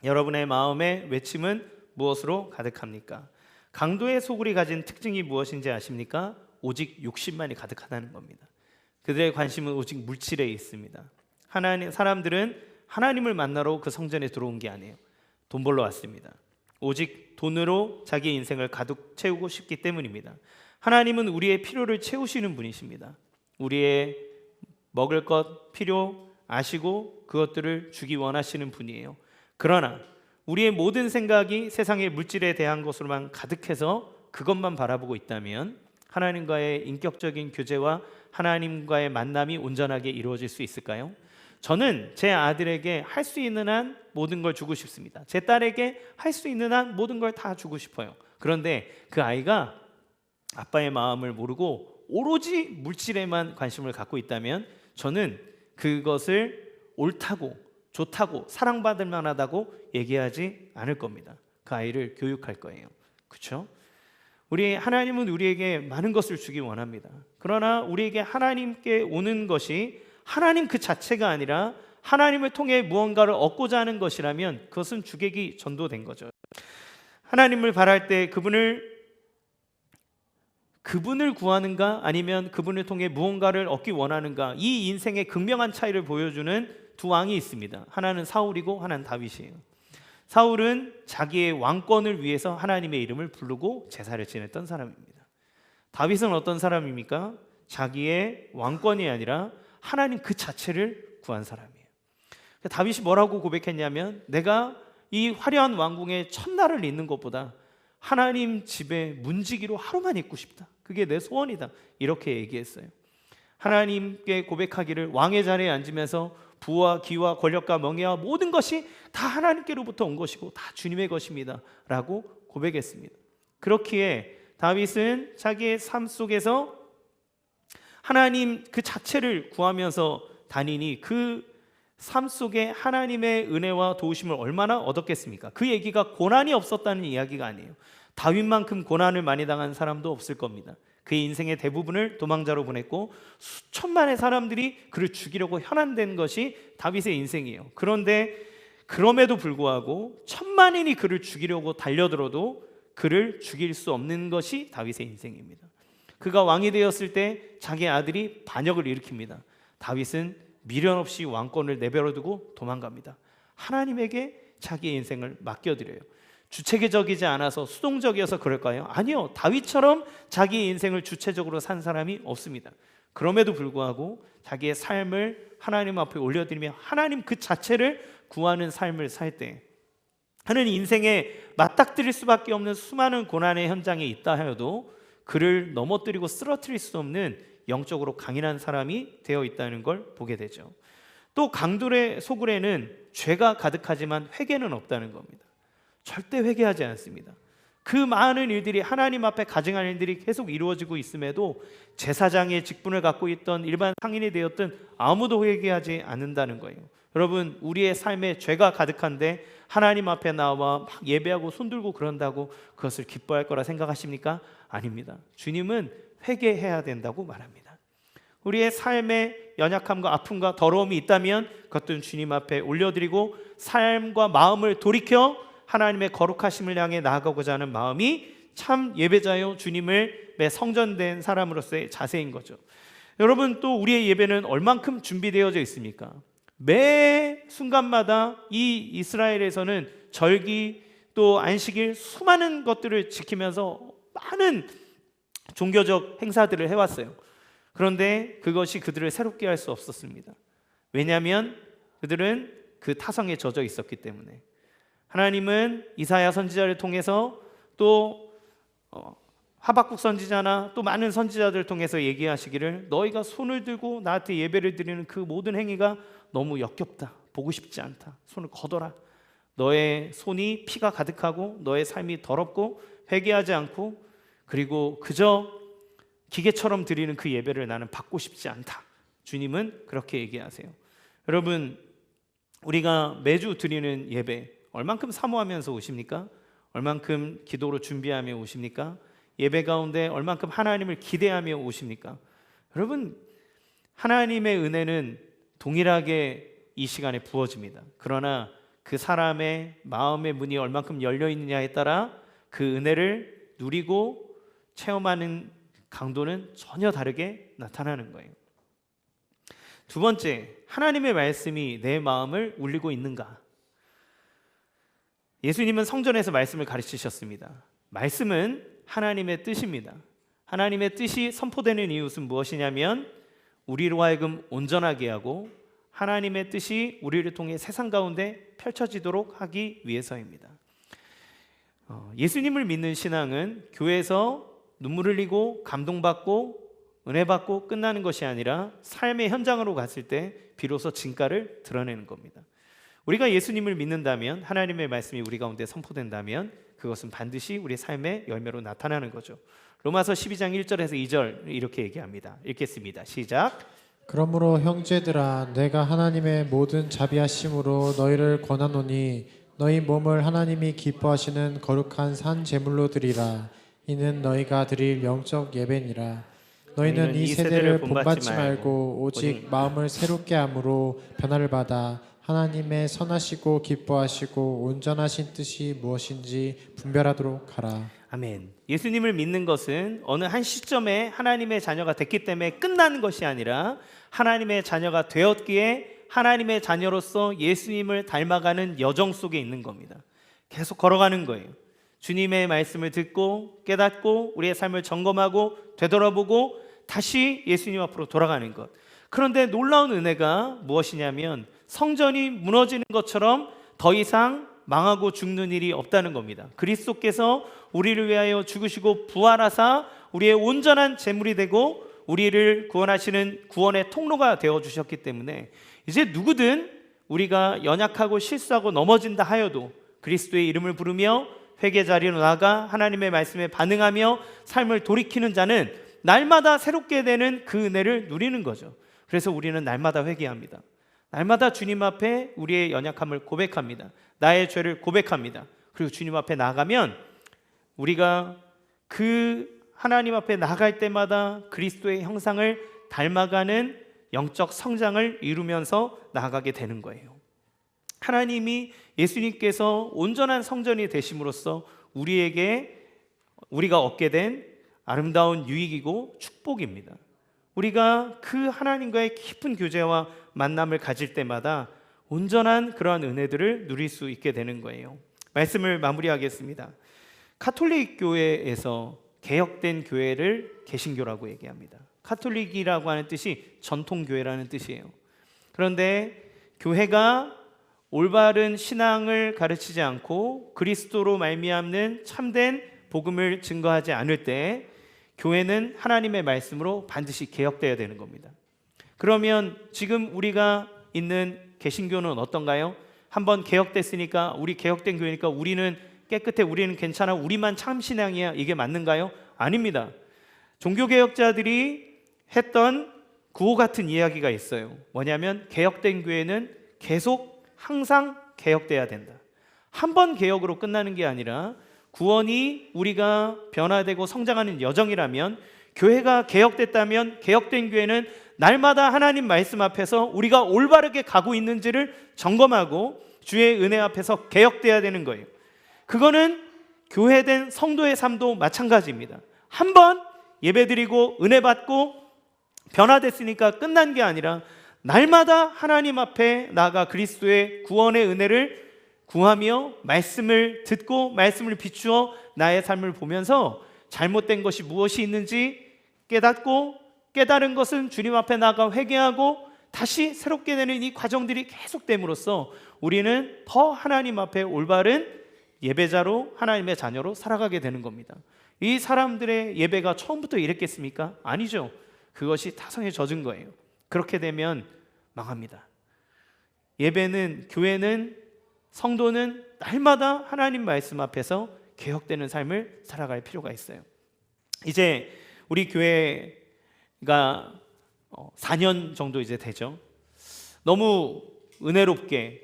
여러분의 마음의 외침은 무엇으로 가득합니까? 강도의 소굴이 가진 특징이 무엇인지 아십니까? 오직 욕심만이 가득하다는 겁니다. 그들의 관심은 오직 물질에 있습니다. 사람들은 하나님을 만나러 그 성전에 들어온 게 아니에요. 돈 벌러 왔습니다. 오직 돈으로 자기 인생을 가득 채우고 싶기 때문입니다. 하나님은 우리의 필요를 채우시는 분이십니다. 우리의 먹을 것, 필요 아시고 그것들을 주기 원하시는 분이에요. 그러나 우리의 모든 생각이 세상의 물질에 대한 것으로만 가득해서 그것만 바라보고 있다면 하나님과의 인격적인 교제와 하나님과의 만남이 온전하게 이루어질 수 있을까요? 저는 제 아들에게 할 수 있는 한 모든 걸 주고 싶습니다. 제 딸에게 할 수 있는 한 모든 걸 다 주고 싶어요. 그런데 그 아이가 아빠의 마음을 모르고 오로지 물질에만 관심을 갖고 있다면 저는 그것을 옳다고, 좋다고, 사랑받을 만하다고 얘기하지 않을 겁니다. 그 아이를 교육할 거예요. 그렇죠? 하나님은 우리에게 많은 것을 주기 원합니다. 그러나 우리에게 하나님께 오는 것이 하나님 그 자체가 아니라 하나님을 통해 무언가를 얻고자 하는 것이라면 그것은 주객이 전도된 거죠. 하나님을 바랄 때 그분을 구하는가 아니면 그분을 통해 무언가를 얻기 원하는가, 이 인생의 극명한 차이를 보여주는 두 왕이 있습니다. 하나는 사울이고 하나는 다윗이에요. 사울은 자기의 왕권을 위해서 하나님의 이름을 부르고 제사를 지냈던 사람입니다. 다윗은 어떤 사람입니까? 자기의 왕권이 아니라 하나님 그 자체를 구한 사람이에요. 다윗이 뭐라고 고백했냐면, 내가 이 화려한 왕궁의 첫날을 잇는 것보다 하나님 집에 문지기로 하루만 있고 싶다. 그게 내 소원이다. 이렇게 얘기했어요. 하나님께 고백하기를, 왕의 자리에 앉으면서 부와 기와 권력과 명예와 모든 것이 다 하나님께로부터 온 것이고 다 주님의 것입니다 라고 고백했습니다. 그렇기에 다윗은 자기의 삶 속에서 하나님 그 자체를 구하면서 다니니 그 삶 속에 하나님의 은혜와 도우심을 얼마나 얻었겠습니까? 그 얘기가 고난이 없었다는 이야기가 아니에요. 다윗만큼 고난을 많이 당한 사람도 없을 겁니다. 그의 인생의 대부분을 도망자로 보냈고 수천만의 사람들이 그를 죽이려고 현안된 것이 다윗의 인생이에요. 그런데 그럼에도 불구하고 천만인이 그를 죽이려고 달려들어도 그를 죽일 수 없는 것이 다윗의 인생입니다. 그가 왕이 되었을 때 자기 아들이 반역을 일으킵니다. 다윗은 미련 없이 왕권을 내버려두고 도망갑니다. 하나님에게 자기의 인생을 맡겨드려요. 주체적이지 않아서 수동적이어서 그럴까요? 아니요. 다윗처럼 자기의 인생을 주체적으로 산 사람이 없습니다. 그럼에도 불구하고 자기의 삶을 하나님 앞에 올려드리며 하나님 그 자체를 구하는 삶을 살 때 하는 인생에 맞닥뜨릴 수밖에 없는 수많은 고난의 현장에 있다 하여도 그를 넘어뜨리고 쓰러뜨릴 수 없는 영적으로 강인한 사람이 되어 있다는 걸 보게 되죠. 또 강도의 소굴에는 죄가 가득하지만 회개는 없다는 겁니다. 절대 회개하지 않습니다. 그 많은 일들이 하나님 앞에 가증한 일들이 계속 이루어지고 있음에도 제사장의 직분을 갖고 있던 일반 상인이 되었든 아무도 회개하지 않는다는 거예요. 여러분, 우리의 삶에 죄가 가득한데 하나님 앞에 나와 막 예배하고 손들고 그런다고 그것을 기뻐할 거라 생각하십니까? 아닙니다. 주님은 회개해야 된다고 말합니다. 우리의 삶에 연약함과 아픔과 더러움이 있다면 그것들은 주님 앞에 올려드리고 삶과 마음을 돌이켜 하나님의 거룩하심을 향해 나아가고자 하는 마음이 참 예배자요 주님을 매 성전된 사람으로서의 자세인 거죠. 여러분, 또 우리의 예배는 얼만큼 준비되어져 있습니까? 매 순간마다 이 이스라엘에서는 절기 또 안식일 수많은 것들을 지키면서 많은 종교적 행사들을 해왔어요. 그런데 그것이 그들을 새롭게 할 수 없었습니다. 왜냐하면 그들은 그 타성에 젖어 있었기 때문에. 하나님은 이사야 선지자를 통해서 또 하박국 선지자나 또 많은 선지자들을 통해서 얘기하시기를 너희가 손을 들고 나한테 예배를 드리는 그 모든 행위가 너무 역겹다. 보고 싶지 않다. 손을 거둬라. 너의 손이 피가 가득하고 너의 삶이 더럽고 회개하지 않고 그리고 그저 기계처럼 드리는 그 예배를 나는 받고 싶지 않다. 주님은 그렇게 얘기하세요. 여러분, 우리가 매주 드리는 예배 얼만큼 사모하면서 오십니까? 얼만큼 기도로 준비하며 오십니까? 예배 가운데 얼만큼 하나님을 기대하며 오십니까? 여러분, 하나님의 은혜는 동일하게 이 시간에 부어집니다. 그러나 그 사람의 마음의 문이 얼만큼 열려 있느냐에 따라 그 은혜를 누리고 체험하는 강도는 전혀 다르게 나타나는 거예요. 두 번째, 하나님의 말씀이 내 마음을 울리고 있는가? 예수님은 성전에서 말씀을 가르치셨습니다. 말씀은 하나님의 뜻입니다. 하나님의 뜻이 선포되는 이유는 무엇이냐면 우리로 하여금 온전하게 하고 하나님의 뜻이 우리를 통해 세상 가운데 펼쳐지도록 하기 위해서입니다. 예수님을 믿는 신앙은 교회에서 눈물 흘리고 감동받고 은혜받고 끝나는 것이 아니라 삶의 현장으로 갔을 때 비로소 진가를 드러내는 겁니다. 우리가 예수님을 믿는다면 하나님의 말씀이 우리 가운데 선포된다면 그것은 반드시 우리 삶의 열매로 나타나는 거죠. 로마서 12장 1절에서 2절 이렇게 얘기합니다. 읽겠습니다. 시작. 그러므로 형제들아 내가 하나님의 모든 자비하심으로 너희를 권하노니 너희 몸을 하나님이 기뻐하시는 거룩한 산 제물로 드리라. 이는 너희가 드릴 영적 예배니라. 너희는 이 세대를 본받지 말고 오직 마음을 새롭게 함으로 변화를 받아 하나님의 선하시고 기뻐하시고 온전하신 뜻이 무엇인지 분별하도록 하라. 아멘. 예수님을 믿는 것은 어느 한 시점에 하나님의 자녀가 됐기 때문에 끝나는 것이 아니라 하나님의 자녀가 되었기에 하나님의 자녀로서 예수님을 닮아가는 여정 속에 있는 겁니다. 계속 걸어가는 거예요. 주님의 말씀을 듣고 깨닫고 우리의 삶을 점검하고 되돌아보고 다시 예수님 앞으로 돌아가는 것. 그런데 놀라운 은혜가 무엇이냐면 성전이 무너지는 것처럼 더 이상 망하고 죽는 일이 없다는 겁니다. 그리스도께서 우리를 위하여 죽으시고 부활하사 우리의 온전한 제물이 되고 우리를 구원하시는 구원의 통로가 되어주셨기 때문에 이제 누구든 우리가 연약하고 실수하고 넘어진다 하여도 그리스도의 이름을 부르며 회개 자리로 나가 하나님의 말씀에 반응하며 삶을 돌이키는 자는 날마다 새롭게 되는 그 은혜를 누리는 거죠. 그래서 우리는 날마다 회개합니다. 날마다 주님 앞에 우리의 연약함을 고백합니다. 나의 죄를 고백합니다. 그리고 주님 앞에 나가면 우리가 그 하나님 앞에 나갈 때마다 그리스도의 형상을 닮아가는 영적 성장을 이루면서 나아가게 되는 거예요. 하나님이 예수님께서 온전한 성전이 되심으로써 우리가 얻게 된 아름다운 유익이고 축복입니다. 우리가 그 하나님과의 깊은 교제와 만남을 가질 때마다 온전한 그러한 은혜들을 누릴 수 있게 되는 거예요. 말씀을 마무리하겠습니다. 가톨릭 교회에서 개혁된 교회를 개신교라고 얘기합니다. 가톨릭이라고 하는 뜻이 전통교회라는 뜻이에요. 그런데 교회가 올바른 신앙을 가르치지 않고 그리스도로 말미암는 참된 복음을 증거하지 않을 때 교회는 하나님의 말씀으로 반드시 개혁되어야 되는 겁니다. 그러면 지금 우리가 있는 개신교는 어떤가요? 한번 개혁됐으니까 우리 개혁된 교회니까 우리는 깨끗해, 우리는 괜찮아, 우리만 참신앙이야, 이게 맞는가요? 아닙니다. 종교개혁자들이 했던 구호 같은 이야기가 있어요. 뭐냐면 개혁된 교회는 계속 항상 개혁돼야 된다. 한 번 개혁으로 끝나는 게 아니라 구원이 우리가 변화되고 성장하는 여정이라면, 교회가 개혁됐다면 개혁된 교회는 날마다 하나님 말씀 앞에서 우리가 올바르게 가고 있는지를 점검하고 주의 은혜 앞에서 개혁돼야 되는 거예요. 그거는 교회된 성도의 삶도 마찬가지입니다. 한 번 예배드리고 은혜 받고 변화됐으니까 끝난 게 아니라 날마다 하나님 앞에 나아가 그리스도의 구원의 은혜를 구하며 말씀을 듣고 말씀을 비추어 나의 삶을 보면서 잘못된 것이 무엇이 있는지 깨닫고, 깨달은 것은 주님 앞에 나아가 회개하고 다시 새롭게 되는 이 과정들이 계속됨으로써 우리는 더 하나님 앞에 올바른 예배자로, 하나님의 자녀로 살아가게 되는 겁니다. 이 사람들의 예배가 처음부터 이랬겠습니까? 아니죠. 그것이 타성에 젖은 거예요. 그렇게 되면 망합니다. 예배는, 교회는, 성도는 날마다 하나님 말씀 앞에서 개혁되는 삶을 살아갈 필요가 있어요. 이제 우리 교회가 4년 정도 이제 되죠. 너무 은혜롭게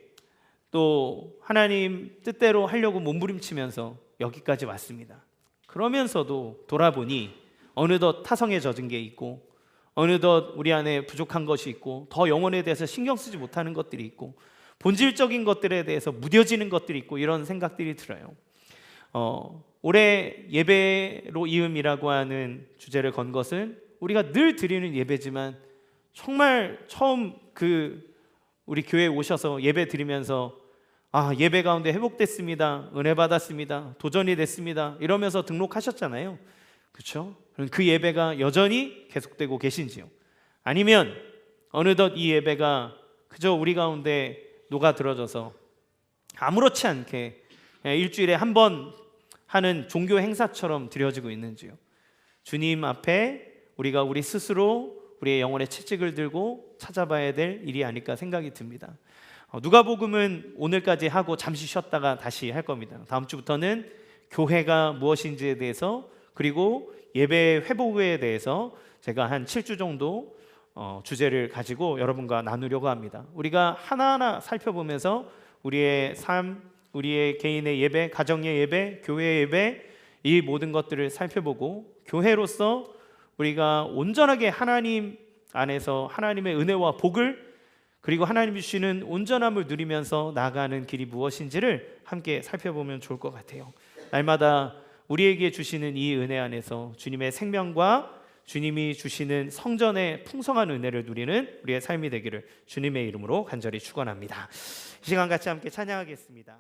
또 하나님 뜻대로 하려고 몸부림치면서 여기까지 왔습니다. 그러면서도 돌아보니 어느덧 타성에 젖은 게 있고, 어느덧 우리 안에 부족한 것이 있고, 더 영혼에 대해서 신경 쓰지 못하는 것들이 있고, 본질적인 것들에 대해서 무뎌지는 것들이 있고, 이런 생각들이 들어요. 올해 예배로 이음이라고 하는 주제를 건 것은 우리가 늘 드리는 예배지만 정말 처음 우리 교회에 오셔서 예배 드리면서 예배 가운데 회복됐습니다, 은혜 받았습니다, 도전이 됐습니다 이러면서 등록하셨잖아요. 그렇죠? 그 예배가 여전히 계속되고 계신지요? 아니면 어느덧 이 예배가 그저 우리 가운데 녹아들어져서 아무렇지 않게 일주일에 한 번 하는 종교 행사처럼 드려지고 있는지요? 주님 앞에 우리가 우리 스스로 우리의 영혼의 채찍을 들고 찾아봐야 될 일이 아닐까 생각이 듭니다. 누가복음은 오늘까지 하고 잠시 쉬었다가 다시 할 겁니다. 다음 주부터는 교회가 무엇인지에 대해서, 그리고 예배 회복에 대해서 제가 한 7주 정도 주제를 가지고 여러분과 나누려고 합니다. 우리가 하나하나 살펴보면서 우리의 삶, 우리의 개인의 예배, 가정의 예배, 교회의 예배, 이 모든 것들을 살펴보고 교회로서 우리가 온전하게 하나님 안에서 하나님의 은혜와 복을, 그리고 하나님이 주시는 온전함을 누리면서 나아가는 길이 무엇인지를 함께 살펴보면 좋을 것 같아요. 날마다 우리에게 주시는 이 은혜 안에서 주님의 생명과 주님이 주시는 성전의 풍성한 은혜를 누리는 우리의 삶이 되기를 주님의 이름으로 간절히 축원합니다. 이 시간 같이 함께 찬양하겠습니다.